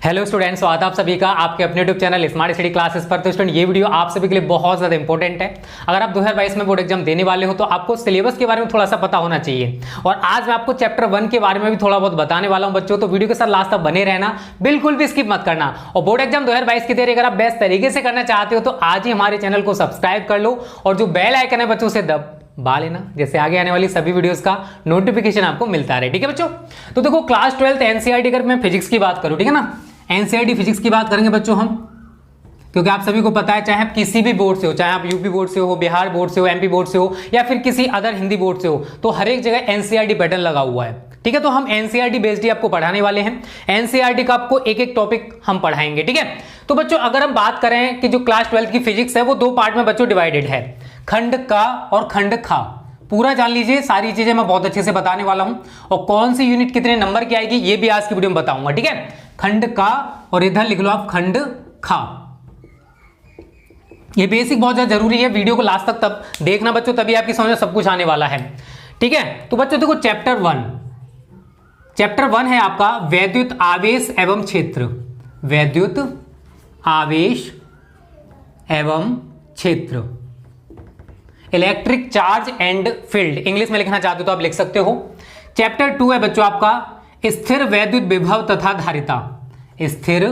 Hello students, स्वागत है आप सभी का आपके अपने YouTube channel smart study classes पर। तो स्टूडेंट, ये वीडियो आप सभी के लिए बहुत ज़्यादा इंपॉर्टेंट है। अगर आप 2022 में बोर्ड एग्जाम देने वाले हो तो आपको सिलेबस के बारे में थोड़ा सा पता होना चाहिए। और आज मैं आपको चैप्टर 1 के बारे में भी थोड़ा बहुत बताने वाला हूं बच्चों, तो वीडियो के साथ लास्ट तक बने रहना, बिल्कुल भी स्किप मत करना। और बोर्ड एग्जाम 2022 की तैयारी अगर आप बेस्ट तरीके से करना चाहते हो तो आज ही हमारे चैनल को सब्सक्राइब कर लो और जो बेल आइकन है बच्चों से दबा लेना, जैसे आगे आने वाली सभी वीडियोस का नोटिफिकेशन आपको मिलता रहे। ठीक है बच्चों, तो देखो क्लास 12 एनसीईआरटी अगर मैं फिजिक्स की बात करूं, ठीक है ना, एनसीईआरटी फिजिक्स की बात करेंगे बच्चों हम, क्योंकि आप सभी को पता है चाहे आप किसी भी बोर्ड से हो, चाहे आप यूपी बोर्ड से हो, बिहार बोर्ड से हो, एमपी बोर्ड से हो या फिर किसी अदर हिंदी बोर्ड से हो, तो हर एक जगह एनसीईआरटी पैटर्न लगा हुआ है। ठीक है, तो हम एनसीईआरटी बेस्ड ही आपको पढ़ाने वाले हैं। एनसीईआरटी का आपको एक एक टॉपिक हम पढ़ाएंगे। ठीक है, तो बच्चों अगर हम बात करें कि जो क्लास 12 की फिजिक्स है वो दो पार्ट में बच्चों डिवाइडेड है, खंड का और खंड खा। पूरा जान लीजिए, सारी चीजें मैं बहुत अच्छे से बताने वाला हूं और कौन सी यूनिट कितने नंबर की आएगी ये भी आज की वीडियो में बताऊंगा। ठीक है, खंड का और इधर लिख लो आप खंड खा। ये बेसिक बहुत ज्यादा जरूरी है, वीडियो को लास्ट तक तब देखना बच्चों, तभी आपकी समझ में सब कुछ आने वाला है। ठीक है, तो बच्चों देखो चैप्टर 1 है आपका वैद्युत आवेश एवं क्षेत्र। वैद्युत आवेश एवं क्षेत्र, electric charge and field, English में लिखना चाहते हो तो आप लिख सकते हो। चैप्टर 2 है बच्चों आपका स्थिर वैद्युत विभव तथा धारिता। स्थिर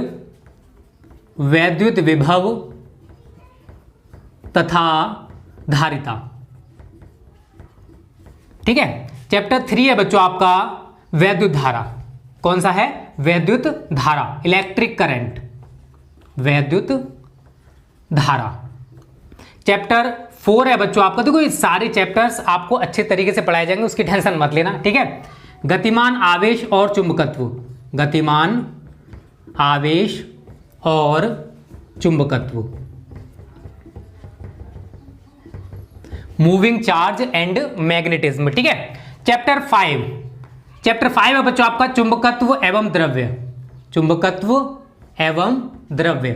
वैद्युत विभव तथा धारिता। ठीक है, चैप्टर 3 है बच्चों आपका वैद्युत धारा। कौन सा है? वैद्युत धारा, इलेक्ट्रिक करंट, वैद्युत धारा। चैप्टर 4 है बच्चों आपका, देखो ये सारे चैप्टर्स आपको अच्छे तरीके से पढ़ाए जाएंगे, उसकी टेंशन मत लेना। ठीक है, गतिमान आवेश और चुंबकत्व, गतिमान आवेश और चुंबकत्व, मूविंग चार्ज एंड मैग्नेटिज्म। ठीक है, चैप्टर 5 है बच्चों आपका चुंबकत्व एवं द्रव्य, चुंबकत्व एवं द्रव्य,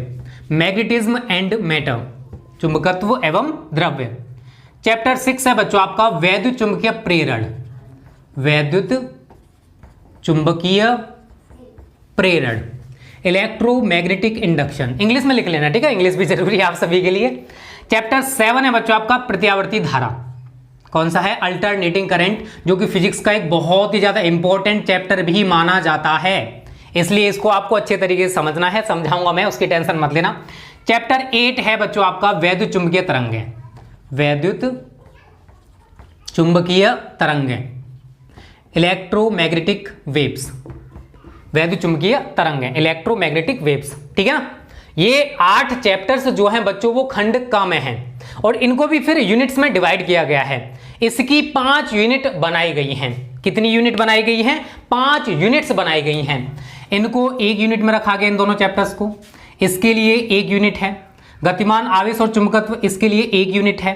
मैग्नेटिज्म एंड मैटर, चुंबकत्व एवं द्रव्य। चैप्टर 6 है बच्चों आपका वैद्युत चुंबकीय प्रेरण, वैद्युत चुंबकीय प्रेरण, इलेक्ट्रोमैग्नेटिक इंडक्शन, इंग्लिश में लिख लेना। ठीक है, इंग्लिश भी जरूरी है आप सभी के लिए। चैप्टर 7 है बच्चों आपका प्रत्यावर्ती धारा। कौन सा है? अल्टरनेटिंग करंट, जो कि फिजिक्स का एक बहुत ही ज्यादा इंपॉर्टेंट चैप्टर भी माना जाता है, इसलिए इसको आपको अच्छे तरीके से समझना है, समझाऊंगा मैं, उसकी टेंशन मत लेना। चैप्टर 8 है बच्चों आपका वैद्युत चुंबकीय तरंगें, वैद्युत चुंबकीय तरंगें, इलेक्ट्रोमैग्नेटिक वेव्स, वैद्युत चुंबकीय तरंगें, इलेक्ट्रोमैग्नेटिक वेव्स। ठीक है ना, ये 8 चैप्टर्स जो हैं बच्चों वो खंड का में हैं और इनको भी फिर यूनिट्स में डिवाइड किया गया है। इसकी 5 यूनिट बनाई गई हैं। कितनी यूनिट बनाई गई हैं? 5 यूनिट्स बनाई गई हैं। इनको एक यूनिट में रखा गया, इन दोनों चैप्टर्स को, इसके लिए एक यूनिट है। गतिमान आवेश और चुंबकत्व, इसके लिए एक यूनिट है।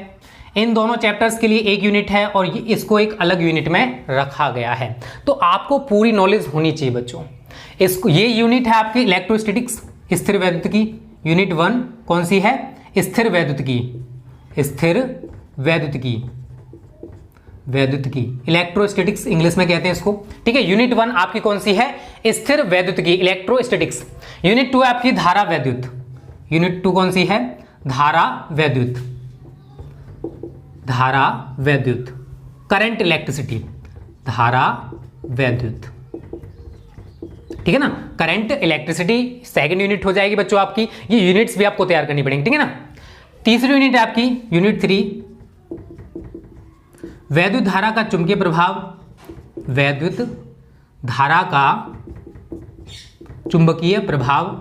इन दोनों चैप्टर्स के लिए एक यूनिट है और इसको एक अलग यूनिट में रखा गया है। तो आपको पूरी नॉलेज होनी चाहिए बच्चों। इसको, ये यूनिट है आपकी इलेक्ट्रोस्टैटिक्स, स्थिर वैद्युत की। यूनिट 1 कौन सी है? स्थिर वैद्युत की, स्थिर वैद्युत की, वैद्युत की, इलेक्ट्रोस्टैटिक्स इंग्लिश में कहते हैं इसको। ठीक है, यूनिट 1 आपकी कौन सी है? स्थिर वैद्युत की, इलेक्ट्रोस्टैटिक्स। यूनिट 2 आपकी धारा वैद्युत, यूनिट 2 कौन सी है? धारा वैद्युत, धारा वैद्युत, करंट इलेक्ट्रिसिटी, धारा वैद्युत। ठीक है ना, करंट इलेक्ट्रिसिटी सेकंड यूनिट हो जाएगी बच्चों आपकी। ये यूनिट्स भी आपको तैयार करनी पड़ेंगी। ठीक है ना, तीसरी यूनिट है आपकी यूनिट 3 वैद्युत धारा का चुंबकीय प्रभाव, वैद्युत धारा का चुंबकीय प्रभाव,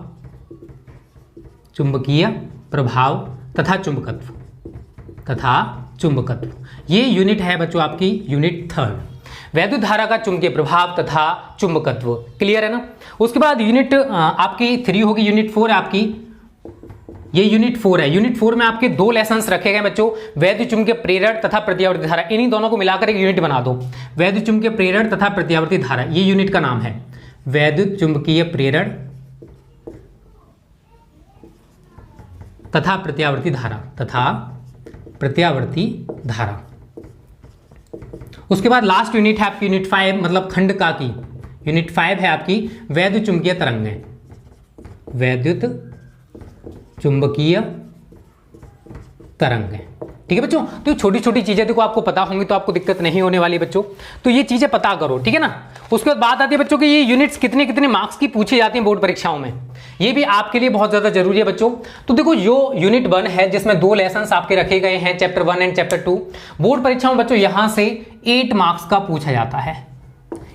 चुंबकीय प्रभाव तथा चुंबकत्व, तथा चुंबकत्व। ये यूनिट है बच्चों आपकी यूनिट 3, वैद्युत धारा का चुंबकीय प्रभाव तथा चुंबकत्व। क्लियर है ना? उसके बाद यूनिट आपकी 3 होगी, यूनिट 4 है आपकी, ये यूनिट 4 है। यूनिट 4 में आपके 2 लेसन्स रखे गए बच्चों, वैद्युत चुंबकीय प्रेरण तथा प्रत्यावर्ती धारा। इन्हीं दोनों को मिलाकर एक यूनिट बना दो, वैद्युत चुंबकीय प्रेरण तथा प्रत्यावर्ती धारा। ये यूनिट का नाम है वैद्युत चुंबकीय प्रेरण तथा प्रत्यावर्ती धारा, तथा प्रत्यावर्ती धारा। उसके बाद लास्ट यूनिट है आपकी यूनिट 5, मतलब खंड का की यूनिट 5 है आपकी वैद्युत चुंबकीय तरंगें, वैद्युत चुंबकीय तरंग है। ठीक है बच्चों, तो छोटी छोटी चीजें देखो आपको पता होंगी तो आपको दिक्कत नहीं होने वाली बच्चों, तो ये चीजें पता करो। ठीक है ना। उसके बाद बात आती है बच्चों कि ये यूनिट्स कितने कितने मार्क्स की पूछी जाती हैं बोर्ड परीक्षाओं में, ये भी आपके लिए बहुत ज्यादा जरूरी है बच्चों। तो देखो जो यूनिट 1 है जिसमें 2 लेसन आपके रखे गए हैं, चैप्टर 1 एंड चैप्टर 2, बोर्ड परीक्षाओं में बच्चों यहां से 8 मार्क्स का पूछा जाता है।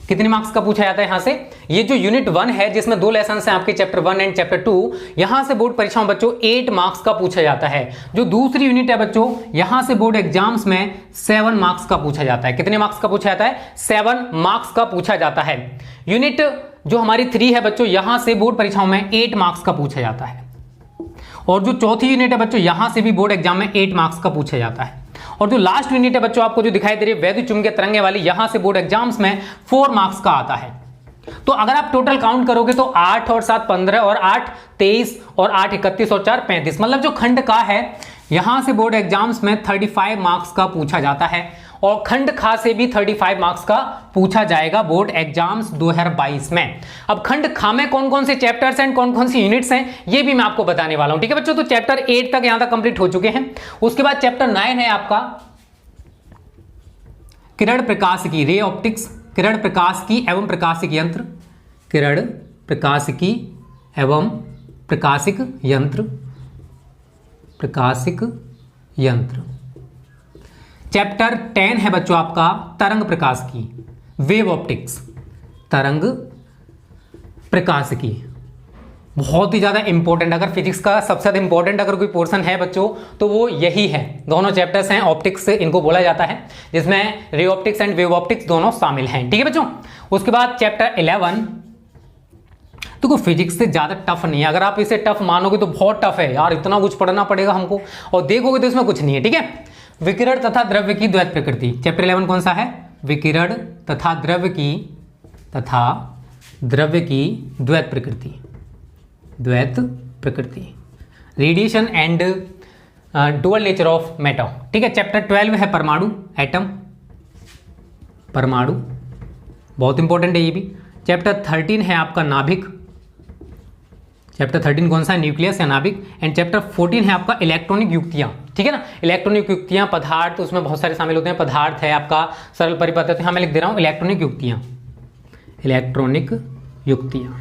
कितने मार्क्स का पूछा जाता है यहां से? ये जो यूनिट 1 है जिसमें 2 लेसन हैं आपके चैप्टर 1 एंड चैप्टर 2, यहां से बोर्ड परीक्षाओं में बच्चों 8 मार्क्स का पूछा जाता है। जो दूसरी यूनिट है बच्चों, यहां से बोर्ड एग्जाम्स में 7 मार्क्स का पूछा जाता है। कितने मार्क्स का पूछा जाता है? 7 मार्क्स का पूछा जाता है। यूनिट जो हमारी 3 है बच्चों, यहां से बोर्ड परीक्षाओं में 8 मार्क्स का पूछा जाता है। और जो चौथी यूनिट है बच्चों, यहां से भी बोर्ड एग्जाम में 8 मार्क्स का पूछा जाता है। और जो लास्ट यूनिट है बच्चों आपको जो दिखाई दे रही है वैद्युत चुंबकीय तरंगे वाली, यहां से बोर्ड एग्जाम्स में 4 मार्क्स का आता है। तो अगर आप टोटल काउंट करोगे तो 8 और 7 15 और 8 23 और 8 31 और 4 35, मतलब जो खंड का है यहां से बोर्ड एग्जाम्स में 35 मार्क्स का पूछा जाता है। और खंड खा से भी 35 मार्क्स का पूछा जाएगा बोर्ड एग्जाम्स 2022 में। अब खंड खा में कौन कौन से चैप्टर्स हैं, कौन कौन सी यूनिट्स हैं, ये भी मैं आपको बताने वाला हूं। ठीक है बच्चों, तो चैप्टर 8 तक यहां तक कंप्लीट हो चुके हैं। उसके बाद चैप्टर 9 है आपका किरण प्रकाशिकी, रे ऑप्टिक्स, किरण प्रकाशिकी एवं प्रकाशिक यंत्र, किरण प्रकाशिकी एवं प्रकाशिक यंत्र, प्रकाशिक यंत्र। चैप्टर 10 है बच्चों आपका तरंग प्रकाशिकी, वेव ऑप्टिक्स, तरंग प्रकाशिकी। बहुत ही ज्यादा इंपॉर्टेंट, अगर फिजिक्स का सबसे ज्यादा इंपॉर्टेंट अगर कोई पोर्शन है बच्चों तो वो यही है। दोनों चैप्टर्स हैं, ऑप्टिक्स इनको बोला जाता है, जिसमें ray optics and wave optics दोनों शामिल हैं। ठीक है बच्चों। उसके बाद चैप्टर 11, तो कोई फिजिक्स से ज्यादा टफ नहीं है। अगर आप इसे टफ मानोगे तो बहुत टफ है यार, इतना कुछ पढ़ना पड़ेगा हमको, और देखोगे तो इसमें कुछ नहीं है। ठीक है। विकिरण तथा द्रव्य की द्वैत प्रकृति, चैप्टर 11 कौन सा है? विकिरण तथा द्रव्य की द्वैत प्रकृति, द्वैत प्रकृति, radiation and dual nature of matter. ठीक है। चैप्टर 12 है परमाणु, एटम, परमाणु, बहुत इंपॉर्टेंट है ये भी। चैप्टर 13 है आपका नाभिक, चैप्टर 13 कौन सा है? न्यूक्लियस या नाभिक। एंड चैप्टर 14 है आपका इलेक्ट्रॉनिक युक्तियां। ठीक है ना। इलेक्ट्रॉनिक युक्तियां, पदार्थ, उसमें बहुत सारे शामिल होते हैं। पदार्थ है आपका सरल परिपथ, तो यहां मैं लिख दे रहा हूं इलेक्ट्रॉनिक युक्तियां, इलेक्ट्रॉनिक युक्तियां।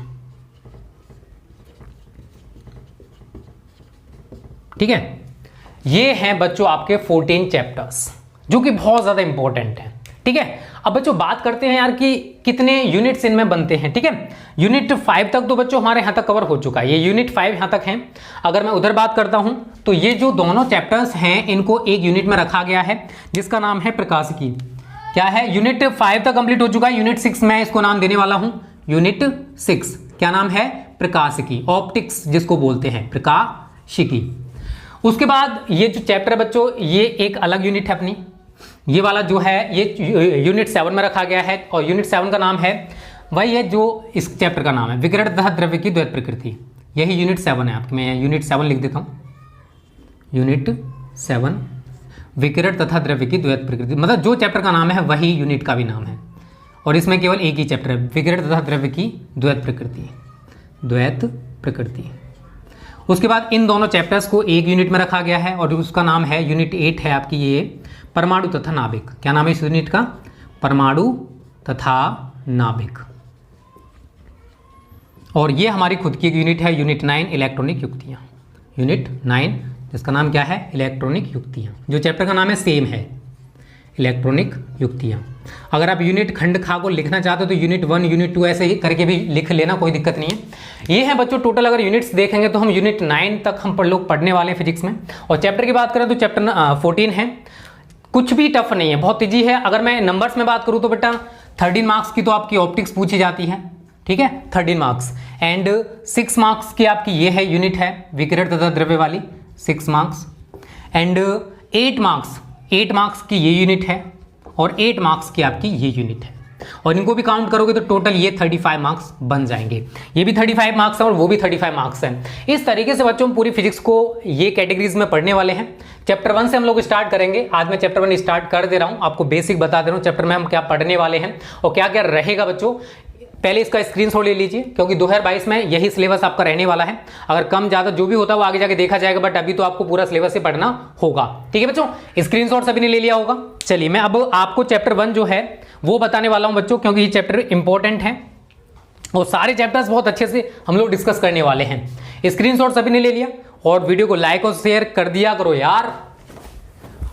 ठीक है। ये हैं बच्चों आपके 14 चैप्टर्स जो कि बहुत ज्यादा इंपॉर्टेंट है। ठीक है। अब बच्चों बात करते हैं यार कि कितने यूनिट्स इनमें बनते हैं। ठीक है। यूनिट 5 तक तो बच्चों हमारे यहां तक कवर हो चुका है, ये यूनिट 5 यहां तक है। अगर मैं उधर बात करता हूं तो ये जो दोनों चैप्टर्स हैं इनको एक यूनिट में रखा गया है जिसका नाम है प्रकाशिकी। क्या है? यूनिट 5 तक कंप्लीट हो चुका है। यूनिट 6 मैं इसको नाम देने वाला हूं यूनिट 6। क्या नाम है? प्रकाशिकी, ऑप्टिक्स जिसको बोलते हैं, प्रकाशिकी। उसके बाद ये जो चैप्टर है बच्चों, ये एक अलग यूनिट है अपनी, ये वाला जो है ये यूनिट 7 में रखा गया है। और यूनिट 7 का नाम है, वही है जो इस चैप्टर का नाम है, विकिरण तथा द्रव्य की द्वैत प्रकृति। यही यूनिट 7 है आपके, मैं यूनिट 7 लिख देता हूँ, यूनिट 7, विकिरण तथा द्रव्य की द्वैत प्रकृति। मतलब जो चैप्टर का नाम है वही यूनिट का भी नाम है, और इसमें केवल एक ही चैप्टर है, विकिरण तथा द्रव्य की द्वैत प्रकृति, द्वैत प्रकृति। उसके बाद इन दोनों चैप्टर्स को एक यूनिट में रखा गया है और उसका नाम है यूनिट 8 है आपकी ये परमाणु तथा नाभिक। क्या नाम है इस यूनिट का? परमाणु तथा नाभिक। और ये हमारी खुद की एक यूनिट है, यूनिट 9 इलेक्ट्रॉनिक युक्तियां। यूनिट 9 जिसका नाम क्या है? इलेक्ट्रॉनिक युक्तियां। जो चैप्टर का नाम है सेम है, इलेक्ट्रॉनिक युक्तियां। अगर आप यूनिट खंड खा को लिखना चाहते हो तो यूनिट 1 यूनिट 2 ऐसे ही करके भी लिख लेना, कोई दिक्कत नहीं है। ये है बच्चों टोटल, अगर यूनिट्स देखेंगे तो हम यूनिट 9 तक हम लोग पढ़ने वाले हैं फिजिक्स में। और चैप्टर की बात करें तो चैप्टर 14 है, कुछ भी टफ नहीं है, बहुत ईजी है। अगर मैं नंबर्स में बात करूं तो बेटा 13 मार्क्स की तो आपकी ऑप्टिक्स पूछी जाती है। ठीक है, 13 मार्क्स। एंड 6 मार्क्स की आपकी ये है यूनिट है विकिरण तथा द्रव्य वाली, 6 मार्क्स। एंड 8 मार्क्स की ये यूनिट है और 8 मार्क्स की आपकी ये यूनिट है। और इनको भी काउंट करोगे तो टोटल ये 35 मार्क्स बन जाएंगे। ये भी 35 मार्क्स है और वो भी 35 मार्क्स हैं। इस तरीके से बच्चों हम पूरी फिजिक्स को ये कैटेगरीज में पढ़ने वाले हैं। चैप्टर 1 से हम लोग स्टार्ट करेंगे। आज मैं चैप्टर 1 स्टार्ट कर दे रहा हूं, आपको बेसिक बता दे रहा हूं चैप्टर में हम क्या पढ़ने वाले हैं और क्या क्या रहेगा बच्चों। पहले इसका स्क्रीनशॉट ले लीजिए, क्योंकि 2022 में यही सिलेबस आपका रहने वाला है। अगर कम ज़्यादा जो भी होता है वो आगे जाके देखा जाएगा, बट अभी तो आपको पूरा सिलेबस से पढ़ना होगा। ठीक है बच्चों, स्क्रीनशॉट सभी ने ले लिया होगा। चलिए मैं अब आपको चैप्टर 1 जो है वो बताने वाला हूँ बच्चों, क्योंकि ये चैप्टर इंपॉर्टेंट है और सारे चैप्टर्स बहुत अच्छे से हम लोग डिस्कस करने वाले हैं। स्क्रीनशॉट सभी ने ले लिया और वीडियो को लाइक और शेयर कर दिया करो यार।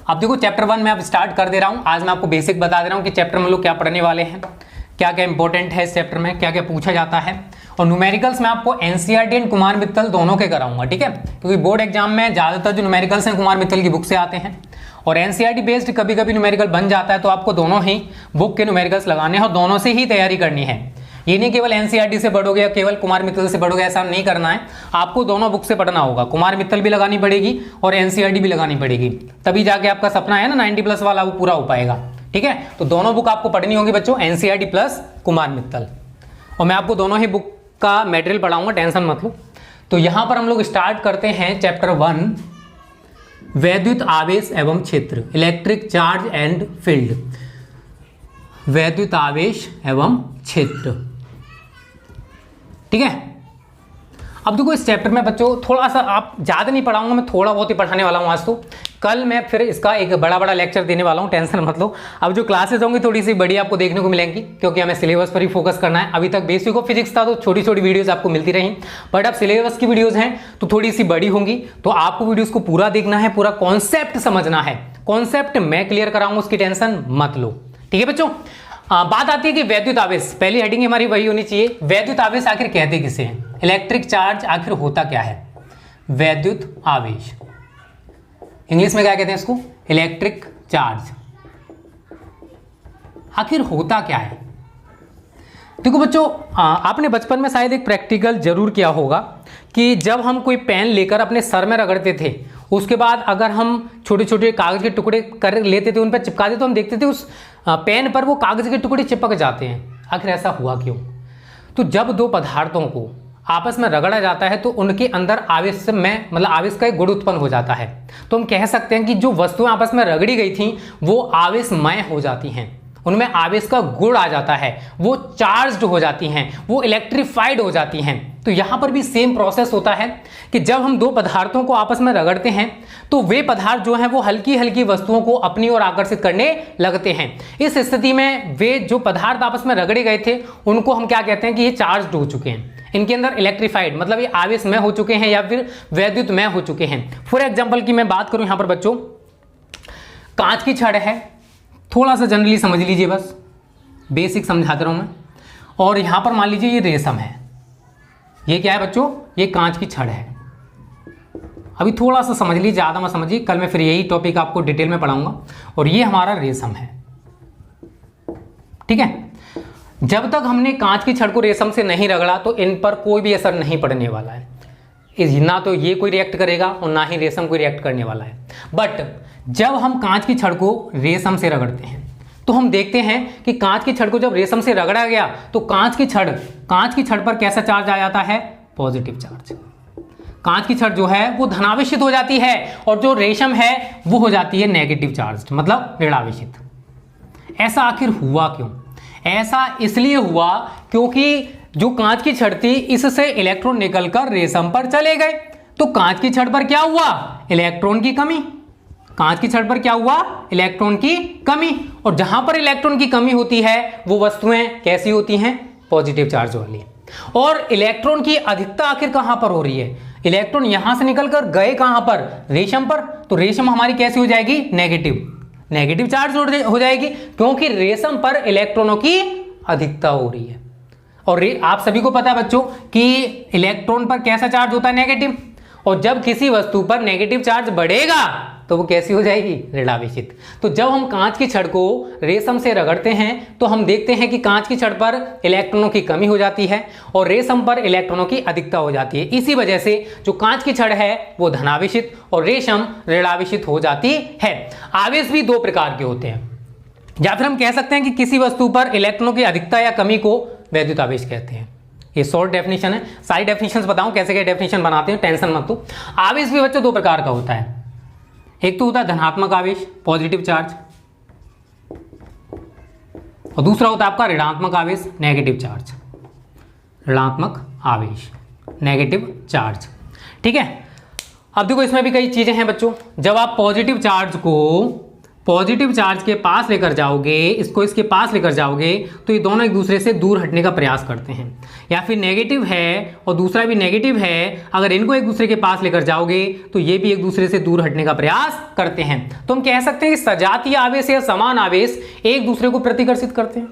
अब देखो चैप्टर 1 मैं अब स्टार्ट कर दे रहा हूँ। आज मैं आपको बेसिक बता दे रहा हूँ कि चैप्टर में हम लोग क्या पढ़ने वाले हैं, क्या क्या इंपॉर्टेंट है इस चैप्टर में, क्या क्या पूछा जाता है। और न्यूमेरिकल्स में आपको एनसीईआरटी एंड कुमार मित्तल दोनों के कराऊंगा, ठीक है, क्योंकि बोर्ड एग्जाम में ज़्यादातर जो न्यूमेरिकल्स हैं कुमार मित्तल की बुक से आते हैं और एनसीईआरटी बेस्ड कभी कभी न्यूमेरिकल बन जाता है, तो आपको दोनों ही बुक के न्यूमेरिकल्स लगाने हैं और दोनों से ही तैयारी करनी है। ये नहीं केवल एनसीईआरटी से पढ़ोगे या केवल कुमार मित्तल से पढ़ोगे, ऐसा नहीं करना है। आपको दोनों बुक से पढ़ना होगा, कुमार मित्तल भी लगानी पड़ेगी और एनसीईआरटी भी लगानी पड़ेगी, तभी जाके आपका सपना है ना 90+ वाला वो पूरा हो पाएगा। ठीक है, तो दोनों बुक आपको पढ़नी होगी बच्चों, एनसीईआरटी प्लस कुमार मित्तल। और मैं आपको दोनों ही बुक का मटेरियल पढ़ाऊंगा, टेंशन मत लो। तो यहां पर हम लोग स्टार्ट करते हैं चैप्टर 1, वैद्युत आवेश एवं क्षेत्र, इलेक्ट्रिक चार्ज एंड फील्ड। वैद्युत आवेश एवं क्षेत्र, ठीक है। अब देखो इस चैप्टर में बच्चों थोड़ा सा, आप ज़्यादा नहीं पढ़ाऊंगा, मैं थोड़ा बहुत ही पढ़ाने वाला हूँ आज तो। कल मैं फिर इसका एक बड़ा लेक्चर देने वाला हूँ, टेंशन मत लो। अब जो क्लासेस होंगी थोड़ी सी बड़ी आपको देखने को मिलेंगी, क्योंकि हमें सिलेबस पर ही फोकस करना है। अभी तक बेसिक ऑफ फिजिक्स था तो छोटी छोटी वीडियोस आपको मिलती रही, बट अब सिलेबस की वीडियोस हैं तो थोड़ी सी बड़ी होंगी, तो आपको वीडियोस को पूरा देखना है, पूरा कॉन्सेप्ट समझना है। कॉन्सेप्ट मैं क्लियर कराऊंगा, उसकी टेंशन मत लो। ठीक है बच्चों, बात आती है कि वैद्युत आवेश, पहली हेडिंग हमारी वही होनी चाहिए। वैद्युत आवेश आखिर कहते किसे हैं, इलेक्ट्रिक चार्ज आखिर होता क्या है, वैद्युत आवेश, इंग्लिश में क्या कहते हैं इसको, इलेक्ट्रिक चार्ज, आखिर होता क्या है। देखो बच्चों, आपने बचपन में शायद एक प्रैक्टिकल जरूर किया होगा कि जब हम कोई पेन लेकर अपने सर में रगड़ते थे, उसके बाद अगर हम छोटे छोटे कागज के टुकड़े कर लेते थे, उन पर चिपकाते, तो हम देखते थे उस पेन पर वो कागज के टुकड़े चिपक जाते हैं। आखिर ऐसा हुआ क्यों? तो जब दो पदार्थों को आपस में रगड़ा जाता है तो उनके अंदर आवेश में, मतलब आवेश का एक गुण उत्पन्न हो जाता है। तो हम कह सकते हैं कि जो वस्तुएं आपस में रगड़ी गई थी वो आवेशमय हो जाती हैं, उनमें आवेश का गुण आ जाता है, वो चार्ज्ड हो जाती हैं, वो इलेक्ट्रीफाइड हो जाती हैं। तो यहां पर भी सेम प्रोसेस होता है कि जब हम दो पदार्थों को आपस में रगड़ते हैं तो वे पदार्थ जो हैं वो हल्की हल्की वस्तुओं को अपनी ओर आकर्षित करने लगते हैं। इस स्थिति में वे जो पदार्थ आपस में रगड़े गए थे उनको हम क्या कहते हैं कि ये चार्ज्ड हो चुके हैं, इनके अंदर इलेक्ट्रीफाइड, मतलब ये आवेशमय हो चुके हैं या फिर वैद्युतमय हो चुके हैं। फॉर एग्जाम्पल की मैं बात करूं यहां पर बच्चों, कांच की छड़ है, थोड़ा सा जनरली समझ लीजिए, बस बेसिक समझाता रहा हूं मैं। और यहां पर मान लीजिए ये रेशम है, ये क्या है बच्चों, ये कांच की छड़ है। अभी थोड़ा सा समझ लीजिए, ज़्यादा मत समझिए, कल मैं फिर यही टॉपिक आपको डिटेल में पढ़ाऊंगा। और ये हमारा रेशम है, ठीक है। जब तक हमने कांच की छड़ को रेशम से नहीं रगड़ा तो इन पर कोई भी असर नहीं पड़ने वाला है, ना तो ये कोई रिएक्ट करेगा और ना ही रेशम कोई रिएक्ट करने वाला है। बट जब हम कांच की छड़ को रेशम से रगड़ते हैं तो हम देखते हैं कि कांच की छड़ को जब रेशम से रगड़ा गया तो कांच की छड़ पर कैसा चार्ज आ जाता है, पॉजिटिव चार्ज। कांच की छड़ जो है वो धनावेशित हो जाती है और जो रेशम है वो हो जाती है नेगेटिव चार्ज, मतलब ऋणावेशित। ऐसा आखिर हुआ क्यों? ऐसा इसलिए हुआ क्योंकि जो कांच की छड़ थी इससे इलेक्ट्रॉन निकलकर रेशम पर चले गए, तो कांच की छड़ पर क्या हुआ, इलेक्ट्रॉन की कमी। कांच की छड़ पर क्या हुआ, इलेक्ट्रॉन की कमी। और जहां पर इलेक्ट्रॉन की कमी होती है वो वस्तुएं कैसी होती हैं, पॉजिटिव चार्ज वाली। और इलेक्ट्रॉन की अधिकता आखिर कहां पर हो रही है, इलेक्ट्रॉन यहां से निकलकर गए कहां पर, रेशम पर। तो रेशम हमारी कैसी हो जाएगी, नेगेटिव चार्ज हो जाएगी, क्योंकि रेशम पर इलेक्ट्रॉनों की अधिकता हो रही है। और आप सभी को पता है बच्चों कि इलेक्ट्रॉन पर कैसा चार्ज होता है, नेगेटिव। और जब किसी वस्तु पर नेगेटिव चार्ज बढ़ेगा तो वो कैसी हो जाएगी, ऋणावेशित। तो जब हम कांच की छड़ को रेशम से रगड़ते हैं तो हम देखते हैं कि कांच की छड़ पर इलेक्ट्रॉनों की कमी हो जाती है और रेशम पर इलेक्ट्रॉनों की अधिकता हो जाती है। इसी वजह से जो कांच की छड़ है वो धनावेशित और रेशम ऋणावेशित हो जाती है। आवेश भी दो प्रकार के होते हैं, या फिर हम कह सकते हैं कि किसी वस्तु पर इलेक्ट्रॉनों की अधिकता या कमी को वैद्युत आवेश कहते हैं। ये शॉर्ट डेफिनेशन है, सारी डेफिनेशंस बताऊं कैसे क्या डेफिनेशन बनाते हैं, टेंशन मत लो। आवेश भी बच्चों दो प्रकार का होता है, एक तो होता है धनात्मक आवेश, पॉजिटिव चार्ज, और दूसरा होता है आपका ऋणात्मक आवेश, नेगेटिव चार्ज। ऋणात्मक आवेश, नेगेटिव चार्ज। ठीक है, अब देखो इसमें भी कई चीजें हैं बच्चों। जब आप पॉजिटिव चार्ज को पॉजिटिव चार्ज के पास लेकर जाओगे, इसको इसके पास लेकर जाओगे, तो ये दोनों एक दूसरे से दूर हटने का प्रयास करते हैं। या फिर नेगेटिव है और दूसरा भी नेगेटिव है, अगर इनको एक दूसरे के पास लेकर जाओगे तो ये भी एक दूसरे से दूर हटने का प्रयास करते हैं। तो हम कह सकते हैं कि सजातीय आवेश या समान आवेश एक दूसरे को प्रतिकर्षित करते हैं।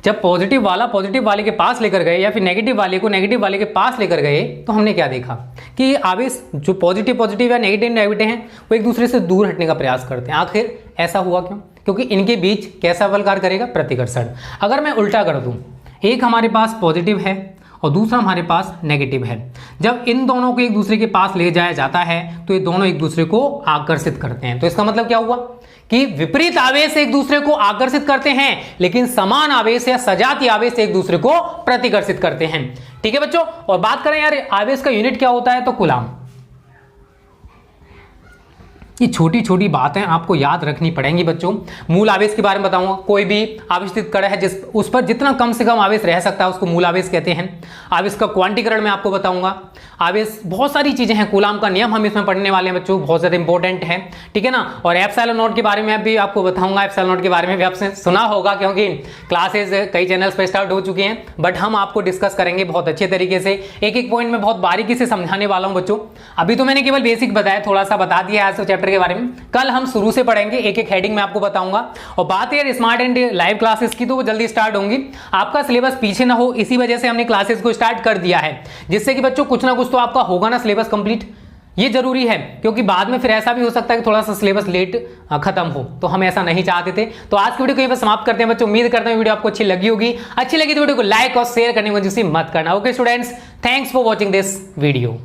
जब पॉजिटिव वाला पॉजिटिव वाले के पास लेकर गए या फिर नेगेटिव वाले को नेगेटिव वाले के पास लेकर गए, तो हमने क्या देखा कि आवेश जो पॉजिटिव पॉजिटिव या नेगेटिव नेगेटिव हैं वो एक दूसरे से दूर हटने का प्रयास करते हैं। आखिर ऐसा हुआ क्यों? क्योंकि इनके बीच कैसा बल कार्य करेगा? प्रतिकर्षण। अगर मैं उल्टा कर दूं, एक हमारे पास पॉजिटिव है और दूसरा हमारे पास नेगेटिव है, जब इन दोनों को एक दूसरे के पास ले जाया जाता है तो ये दोनों एक दूसरे को आकर्षित करते हैं। तो इसका मतलब क्या हुआ कि विपरीत आवेश एक दूसरे को आकर्षित करते हैं, लेकिन समान आवेश या सजातीय आवेश एक दूसरे को प्रतिकर्षित करते हैं। ठीक है बच्चों, और बात करें यार आवेश का यूनिट क्या होता है, तो कूलाम। ये छोटी छोटी बातें आपको याद रखनी पड़ेंगी बच्चों। मूल आवेश के बारे में बताऊंगा। कोई भी आवेशित कण है जिस उस पर जितना कम से कम आवेश रह सकता है उसको मूल आवेश कहते हैं। आवेश का क्वांटीकरण मैं आपको बताऊंगा। आवेश बहुत सारी चीजें हैं, कूलाम का नियम हम इसमें पढ़ने वाले हैं बच्चों, बहुत ज्यादा इंपॉर्टेंट है। ठीक है ना, और एप्सिलॉन नॉट के बारे में भी आपको बताऊंगा। एप्सिलॉन नॉट के बारे में भी आपने सुना होगा क्योंकि क्लासेस कई चैनल्स पर स्टार्ट हो चुकी हैं, बट हम आपको डिस्कस करेंगे बहुत अच्छे तरीके से। एक एक पॉइंट में बहुत बारीकी से समझाने वाला हूं बच्चों। अभी तो मैंने केवल बेसिक बताया, थोड़ा सा बता दिया आज चैप्टर के बारे में। कल हम शुरू से पढ़ेंगे, एक एक हेडिंग में आपको बताऊंगा। और बात है स्मार्ट एंड लाइव क्लासेस की, तो वो जल्दी स्टार्ट होंगी। आपका सिलेबस पीछे ना हो, इसी वजह से हमने क्लासेस को स्टार्ट कर दिया है, जिससे कि बच्चों कुछ ना कुछ तो आपका होगा ना सिलेबस कंप्लीट। ये जरूरी है क्योंकि बाद में फिर ऐसा भी हो सकता है कि थोड़ा सा सिलेबस लेट खत्म हो, तो हम ऐसा नहीं चाहते थे। तो आज की वीडियो को यहीं पर समाप्त करते हैं बच्चों। उम्मीद करते हैं वीडियो आपको अच्छी लगी होगी। अच्छी लगी तो वीडियो को लाइक और शेयर करने में मत करना। Okay students, thanks for watching this video.